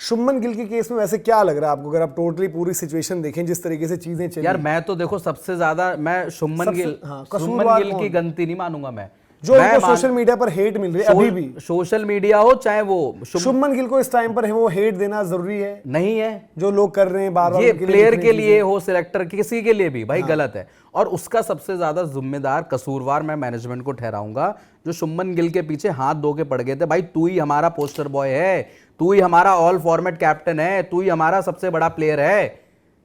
शुभमन गिल के केस में वैसे क्या लग रहा है आपको, अगर आप टोटली पूरी सिचुएशन देखें जिस तरीके से चीजें चली? यार मैं तो देखो सबसे ज्यादा मैं शुभमन गिल की गलती नहीं मानूंगा मैं, जो उनको सोशल मीडिया पर हेट मिल रही है अभी भी, सोशल मीडिया हो चाहे वो शुभमन गिल को इस टाइम पर है वो हेट देना जरूरी है नहीं है? जो लोग कर रहे हैं बार-बार, ये प्लेयर के लिए हो, सिलेक्टर किसी के लिए भी भाई गलत है। और उसका सबसे ज्यादा जिम्मेदार कसूरवार मैं मैनेजमेंट को ठहराऊंगा, जो शुभमन गिल के पीछे हाथ धो के पड़ गए थे। भाई तू ही हमारा पोस्टर बॉय है, तू ही हमारा ऑल फॉर्मेट कैप्टन है, तू ही हमारा सबसे बड़ा प्लेयर है।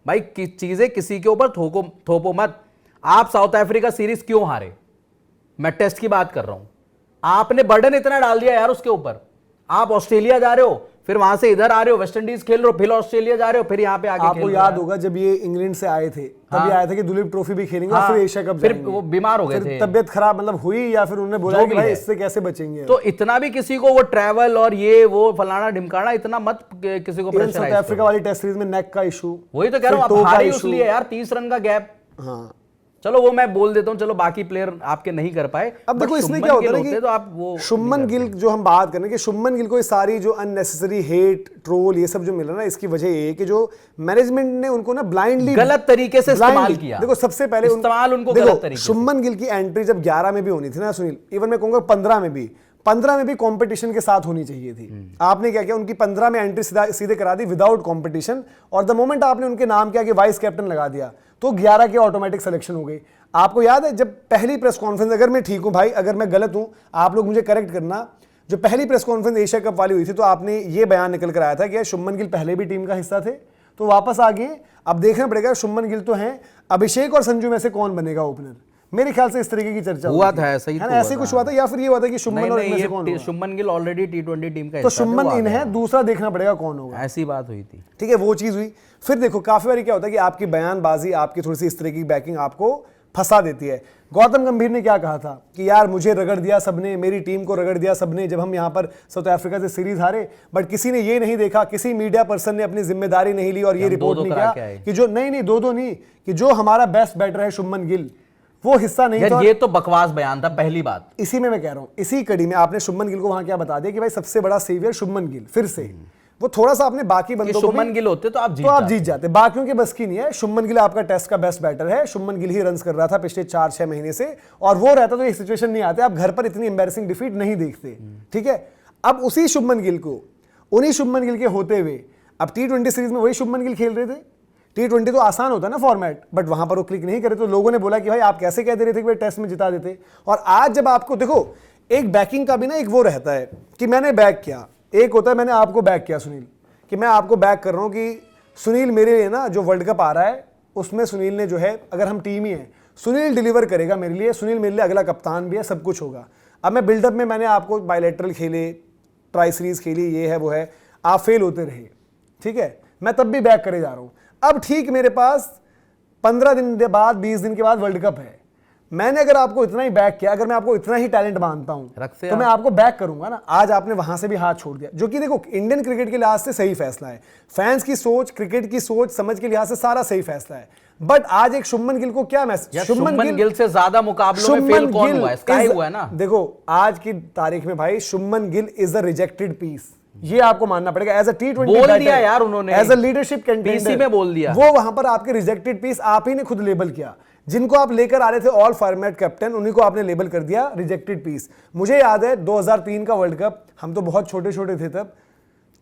भाई चीजें किसी के ऊपर थोपो मत। आप साउथ अफ्रीका सीरीज क्यों हारे? मैं टेस्ट की बात कर रहा हूं, आपने बर्डन इतना डाल दिया यार उसके ऊपर। आप ऑस्ट्रेलिया जा रहे हो, फिर वहां से इधर आ रहे हो, वेस्ट इंडीज खेल रहे हो, फिर ऑस्ट्रेलिया जा रहे हो, फिर यहाँ पे आके आपको याद होगा जब ये इंग्लैंड से आए थे तभी आए थे कि दुलीप ट्रॉफी भी खेलेंगे और फिर एशिया कप, फिर वो बीमार हो गए थे, तबियत खराब मतलब हुई, या फिर उन्होंने बोला कि भाई इससे कैसे बचेंगे। तो इतना भी किसी को वो ट्रैवल और ये वो फलाना ढिमकाना इतना मत किसी को प्रेशराइज। साउथ अफ्रीका वाली टेस्ट सीरीज में नेक का इशू, वही तो कह रहा हूं, हारे इसलिए यार 30 रन का गैप। हाँ चलो वो मैं बोल देता हूं, चलो बाकी प्लेयर आपके नहीं कर पाए। अब देखो इसमें क्या होता है कि तो आप वो शुभमन गिल जो हम बात करें कि शुभमन गिल को ये सारी जो अननेसेसरी हेट ट्रोल ये सब जो मिला ना, इसकी वजह ये है कि जो मैनेजमेंट ने उनको ना ब्लाइंडली गलत तरीके से इस्तेमाल किया। देखो सबसे पहले इस्तेमाल उनको गलत तरीके से। शुभमन गिल की एंट्री जब 11 में भी होनी थी ना सुनील, इवन मैं कहूंगा 15 में भी कंपटीशन के साथ होनी चाहिए थी। आपने क्या किया, उनकी 15 में एंट्री सीधे करा दी विदाउट कंपटीशन, और द मोमेंट आपने उनके नाम किया कि वाइस कैप्टन लगा दिया तो 11 की ऑटोमेटिक सिलेक्शन हो गई। आपको याद है जब पहली प्रेस कॉन्फ्रेंस, अगर मैं ठीक हूं भाई, अगर मैं गलत हूं आप लोग मुझे करेक्ट करना, जो पहली प्रेस कॉन्फ्रेंस एशिया कप वाली हुई थी तो आपने ये बयान निकल कर आया था कि शुभमन गिल पहले भी टीम का हिस्सा थे तो वापस आ गए। अब देखना पड़ेगा शुभमन गिल तो हैं, अभिषेक और संजू में से कौन बनेगा ओपनर। मेरे ख्याल से इस तरीके की चर्चा हुआ था, ऐसा ही है ना, ऐसे कुछ हुआ था, या फिर ये हुआ था कि शुभमन और इनमें से कौन होगा। Shubman Gill already T20 team का तो शुभमन इन है, दूसरा देखना पड़ेगा कौन होगा, ऐसी बात हुई थी। ठीक है, वो चीज हुई। फिर देखो काफी बार क्या होता है कि आपकी बयानबाजी, आपकी थोड़ी सी इस तरह की बैकिंग आपको फंसा देती है। गौतम गंभीर ने क्या कहा था कि यार मुझे रगड़ दिया सबने, मेरी टीम को रगड़ दिया सबने जब हम यहाँ पर साउथ अफ्रीका से सीरीज हारे, बट किसी ने ये नहीं देखा, किसी मीडिया पर्सन ने अपनी जिम्मेदारी नहीं ली और ये रिपोर्ट नहीं किया कि जो नहीं दो नहीं, कि जो हमारा बेस्ट बैटर है शुभमन गिल वो हिस्सा नहीं था। ये तो बकवास बयान था पहली बात। इसी में मैं कह रहा हूं, इसी कड़ी में आपने शुभमन गिल को वहां क्या बता दिया कि भाई सबसे बड़ा सेवियर शुभमन गिल। फिर से वो थोड़ा सा आपने बाकी बंदों को, शुभमन गिल होते तो आप जीत जाते, बाकियों के बस की नहीं है। शुभमन गिल आपका टेस्ट का बेस्ट बैटर है, शुभमन गिल ही रन्स कर रहा था पिछले 4-6 महीने से, और वो रहता तो ये सिचुएशन नहीं आते, आप घर पर इतनी एम्बैरेसिंग डिफीट नहीं देखते। ठीक है, अब उसी शुभमन गिल को, उन्हीं शुभमन गिल के होते हुए अब T20 सीरीज में वही शुभमन गिल खेल रहे थे। T20 तो आसान होता है ना फॉर्मेट, बट वहां पर वो क्लिक नहीं करे तो लोगों ने बोला कि भाई आप कैसे कह दे रहे थे कि भाई टेस्ट में जिता देते। और आज जब आपको देखो, एक बैकिंग का भी ना एक वो रहता है कि मैंने बैक किया, एक होता है मैंने आपको बैक किया सुनील, कि मैं आपको बैक कर रहा हूं कि सुनील मेरे लिए ना जो वर्ल्ड कप आ रहा है उसमें सुनील ने जो है, अगर हम टीम ही है, सुनील डिलीवर करेगा मेरे लिए, सुनील मेरे लिए अगला कप्तान भी है, सब कुछ होगा। अब मैं बिल्डअप में मैंने आपको बायलैटरल खेले, ट्राई सीरीज खेली, ये है वो है, आप फेल होते रहे, ठीक है, मैं तब भी बैक करे जा रहा हूं। अब ठीक मेरे पास 15 दिन के बाद 20 दिन के बाद वर्ल्ड कप है, मैंने अगर आपको इतना ही बैक किया, अगर मैं आपको इतना ही टैलेंट मानता हूं तो मैं आपको बैक करूंगा ना। आज आपने वहां से भी हाथ छोड़ दिया, जो कि देखो इंडियन क्रिकेट के लिहाज से सही फैसला है, फैंस की सोच, क्रिकेट की सोच समझ के लिहाज से सारा सही फैसला है। बट आज एक शुभमन गिल को क्या मैसेज, शुभमन गिल से ज्यादा मुकाबलों में फेल कौन हुआ है? स्काई हुआ है ना। देखो आज की तारीख में भाई Shubman Gill is a rejected piece, ये आपको मानना पड़ेगा। एज अ T20 बोल दिया यार उन्होंने, एज अ लीडरशिप कंटेंडर में बोल दिया, वो वहां पर आपके रिजेक्टेड पीस आप ही ने खुद लेबल किया। जिनको आप लेकर आ रहे थे ऑल फॉर्मेट कैप्टन, उन्हीं को आपने लेबल कर दिया रिजेक्टेड पीस। मुझे याद है 2003 का वर्ल्ड कप, हम तो बहुत छोटे छोटे थे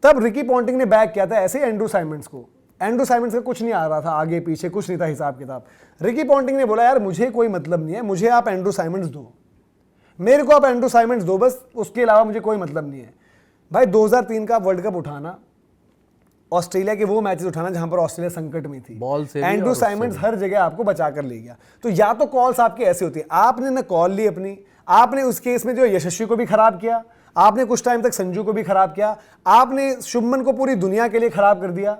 तब रिकी पॉन्टिंग ने बैक किया था ऐसे एंड्रू साइमंड्स को। एंड्रू साइमंड्स का कुछ नहीं आ रहा था, आगे पीछे कुछ नहीं था हिसाब किताब। रिकी पॉन्टिंग ने बोला यार मुझे कोई मतलब नहीं है, मुझे आप एंड्रू साइमंड्स दो, मेरे को आप एंड्रू साइमंड्स दो बस, उसके अलावा मुझे कोई मतलब नहीं है। भाई 2003 का वर्ल्ड कप उठाना, ऑस्ट्रेलिया के वो मैचेस उठाना जहां पर ऑस्ट्रेलिया संकट में थी, बॉल से एंड्रू साइमंड्स हर जगह आपको बचा कर ले गया। तो या तो कॉल्स आपके ऐसे होती है, आपने ना कॉल ली अपनी, आपने उस केस में जो यशस्वी को भी खराब किया, आपने कुछ टाइम तक संजू को भी खराब किया, आपने शुभमन को पूरी दुनिया के लिए खराब कर दिया।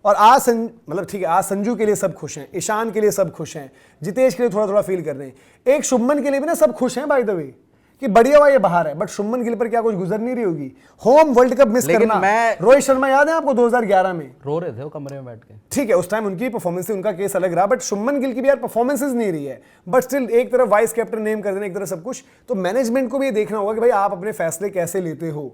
और आज मतलब ठीक है, आज संजू के लिए सब खुश हैं, ईशान के लिए सब खुश हैं, जितेश के लिए थोड़ा थोड़ा फील कर रहे हैं, एक शुभमन के लिए भी ना सब खुश हैं बाय द वे कि बढ़िया हुआ ये बाहर है, बट शुभमन गिल पर क्या कुछ गुजर नहीं रही होगी। होम वर्ल्ड कप मिस करना, रोहित शर्मा याद है आपको 2011 में रो रहे थे वो कमरे में बैठ के, ठीक है, उस टाइम उनकी परफॉर्मेंस थी, उनका केस अलग रहा, बट शुभमन गिल की भी यार परफॉर्मेंसेस नहीं रही है। बट स्टिल एक तरफ वाइस कैप्टन नेम कर देना, एक तरफ सब कुछ, तो मैनेजमेंट को भी ये देखना होगा कि भाई आप अपने फैसले कैसे लेते हो।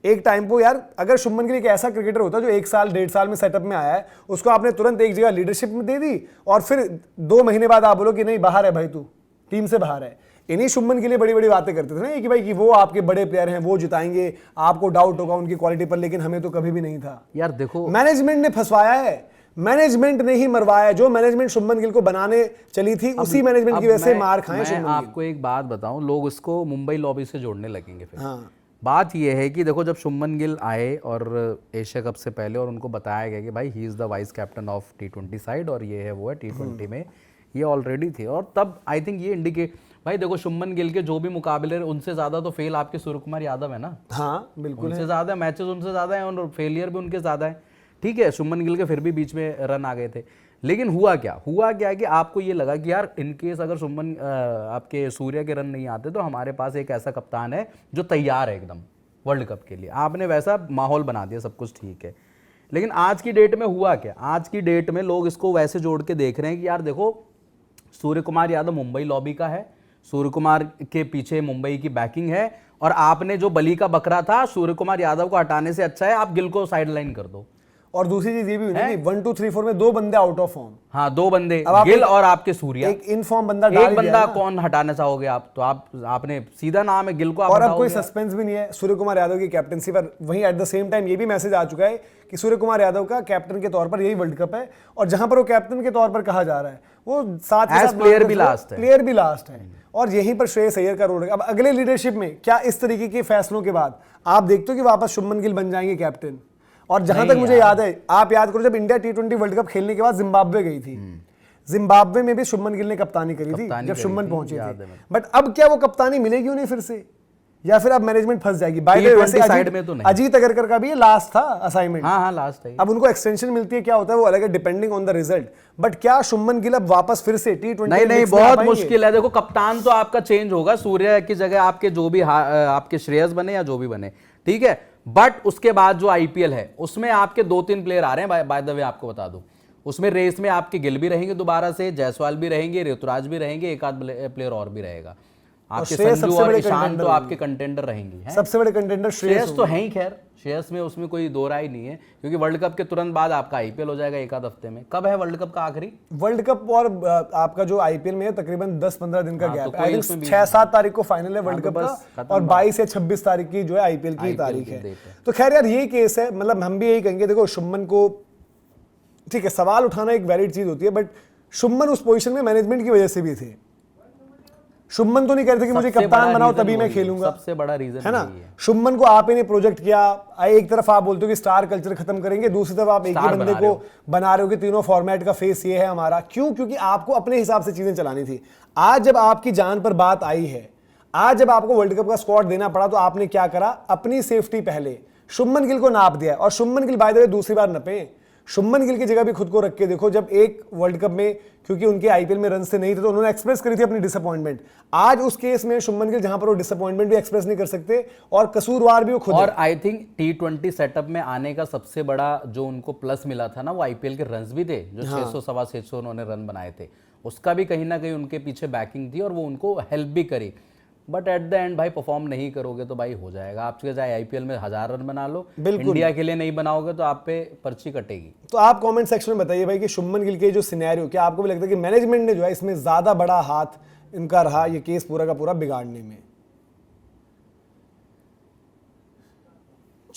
एक टाइम को यार, अगर शुभमन गिल एक ऐसा क्रिकेटर होता जो 1 साल 1.5 साल में सेटअप में आया है, उसको आपने तुरंत एक जगह लीडरशिप में दे दी और फिर 2 महीने बाद आप बोलो कि नहीं बाहर है भाई, तू टीम से बाहर है। इन्हीं शुभमन के लिए बड़ी बड़ी बातें करते थे ना कि भाई कि वो आपके बड़े प्लेयर हैं, वो जिताएंगे, आपको डाउट होगा उनकी क्वालिटी पर, लेकिन हमें तो कभी भी नहीं था। यार देखो, मैनेजमेंट ने फंसवाया है, मैनेजमेंट ने ही मरवाया। जो मैनेजमेंट शुभमन गिल को बनाने चली थी, उसी मैनेजमेंट की वजह से मार खाए शुभमन गिल। आपको एक बात बताऊं, लोग इसको मुंबई लॉबी से जोड़ने लगेंगे फिर। हाँ। बात यह है कि देखो, जब शुभमन गिल आए और एशिया कप से पहले और उनको बताया गया कि भाई he is the vice captain of T20 side और ये है वो है T20 में, ये ऑलरेडी थे। और तब आई थिंक ये इंडिकेट, भाई देखो शुभमन गिल के जो भी मुकाबले उनसे ज्यादा तो फेल आपके सूर्य कुमार यादव है ना। हाँ बिल्कुल, उनसे ज्यादा मैचेस उनसे ज्यादा है और फेलियर भी उनके ज्यादा है। ठीक है, शुभमन गिल के फिर भी बीच में रन आ गए थे, लेकिन हुआ क्या कि आपको ये लगा कि यार इनकेस अगर शुभमन आपके सूर्य के रन नहीं आते तो हमारे पास एक ऐसा कप्तान है जो तैयार है एकदम वर्ल्ड कप के लिए। आपने वैसा माहौल बना दिया, सब कुछ ठीक है। लेकिन आज की डेट में हुआ क्या, आज की डेट में लोग इसको वैसे जोड़ के देख रहे हैं कि यार देखो सूर्य कुमार यादव मुंबई लॉबी का है, सूर्य कुमार के पीछे मुंबई की बैकिंग है, और आपने जो बली का बकरा था सूर्य कुमार यादव को हटाने से अच्छा है आप गिल को साइडलाइन कर दो। और दूसरी चीज ये भी हुई ना कि 1 2 3 4 में 2 बंदे आउट ऑफ फॉर्म। हाँ, 2 बंदे, गिल और आपके सूर्या। एक इन फॉर्म बंदा एक बंदा कौन हटाना चाहोगे आप? तो आपने सीधा नाम है गिल को आप और अब कोई सस्पेंस भी नहीं है सूर्य कुमार यादव की कैप्टनसी पर। वहीं एट द सेम टाइम ये भी मैसेज आ चुका है कि सूर्य कुमार यादव का कैप्टन के तौर पर यही वर्ल्ड कप है, और जहां पर वो कैप्टन के तौर पर कहा जा रहा है वो साथ प्लेयर भी लास्ट है। और यहीं पर श्रेयस अय्यर का रोल है। अब अगले लीडरशिप में क्या इस तरीके के फैसलों के बाद आप देखते हो कि वापस शुभमन गिल बन जाएंगे कैप्टन? और जहां तक मुझे याद है, आप याद करो जब इंडिया T20 वर्ल्ड कप खेलने के बाद जिम्बाब्वे गई थी, जिम्बाब्वे में भी शुभमन गिल ने कप्तानी करी थी जब शुभमन पहुंचे थे। बट अब क्या वो कप्तानी मिलेगी उन्हें फिर से, या फिर अब मैनेजमेंट फंस जाएगी? बाय द वे वैसे अजीत अगरकर का भी ये लास्ट था असाइनमेंट। हाँ लास्ट है। अब उनको एक्सटेंशन मिलती है, क्या होता है वो अलग है depending on the result. But क्या शुभमन गिल अब वापस फिर से T20? नहीं, बहुत मुश्किल है। देखो कप्तान तो आपका चेंज होगा, सूर्य की जगह आपके जो भी आपके श्रेयस बने या जो भी बने, ठीक है। बट उसके बाद जो IPL है उसमें आपके 2-3 प्लेयर आ रहे हैं। बाय द वे आपको बता दूं, उसमें रेस में आपके गिल भी रहेंगे दोबारा से, जायसवाल भी रहेंगे, ऋतुराज भी रहेंगे, एक आध प्लेयर और भी रहेगा। आपके संजू और ईशान तो आपके कंटेंडर रहेंगे। सबसे बड़े कंटेंडर श्रेयस तो है ही। खैर श्रेयस में उसमें कोई दो राय नहीं है, क्योंकि वर्ल्ड कप के तुरंत बाद आपका IPL हो जाएगा एक आध हफ्ते में। कब है वर्ल्ड कप का आखिरी? वर्ल्ड कप और आपका जो IPL में है तकरीबन 10-15 दिन का गैप है। 6-7 तारीख को फाइनल है वर्ल्ड कप का, और 22 या 26 तारीख की जो है IPL की तारीख है। तो खैर यार ये केस है, मतलब हम भी यही कहेंगे, देखो शुभमन को, ठीक है सवाल उठाना एक वैलिड चीज होती है, बट शुभमन उस पोजीशन में मैनेजमेंट की वजह से भी थे। शुभमन तो नहीं कहते कि मुझे कप्तान बनाओ तभी मैं खेलूंगा, सबसे बड़ा रीजन है ना। शुभमन को आप ही ने प्रोजेक्ट किया, एक तरफ आप बोलते हो कि स्टार कल्चर खत्म करेंगे, दूसरी तरफ आप एक ही बंदे को बना रहे हो कि तीनों फॉर्मेट का फेस ये है हमारा। क्यों? क्योंकि आपको अपने हिसाब से चीजें चलानी थी। आज जब आपकी जान पर बात आई है, आज जब आपको वर्ल्ड कप का स्क्वाड देना पड़ा, तो आपने क्या करा? अपनी सेफ्टी पहले शुभमन गिल को नाप दिया। और Shubman Gill by the way दूसरी बार नपे। शुभमन गिल की जगह भी खुद को रख के देखो, जब एक वर्ल्ड कप में क्योंकि उनके IPL में रन से नहीं थे तो उन्होंने एक्सप्रेस करी थी अपनी डिसअपॉइंटमेंट। आज उस केस में शुभमन गिल जहां पर वो डिसअपॉइंटमेंट भी एक्सप्रेस नहीं कर सकते और कसूरवार भी वो खुद। और आई थिंक T20 सेटअप में आने का सबसे बड़ा जो उनको प्लस मिला था ना, वो IPL के रन्स भी थे, जो 600-625 उन्होंने रन बनाए थे, उसका भी कहीं ना कहीं उनके पीछे बैकिंग थी और वो उनको हेल्प भी करी। बट एट द एंड भाई परफॉर्म नहीं करोगे तो भाई हो जाएगा आपके, चाहे IPL में 1000 रन बना लो, इंडिया के लिए नहीं बनाओगे तो आप पे पर्ची कटेगी। तो आप कमेंट सेक्शन में बताइए भाई कि शुभमन गिल के जो सिनेरियो, क्या आपको भी लगता है कि मैनेजमेंट ने जो है इसमें ज्यादा बड़ा हाथ इनका रहा ये केस पूरा का पूरा बिगाड़ने में?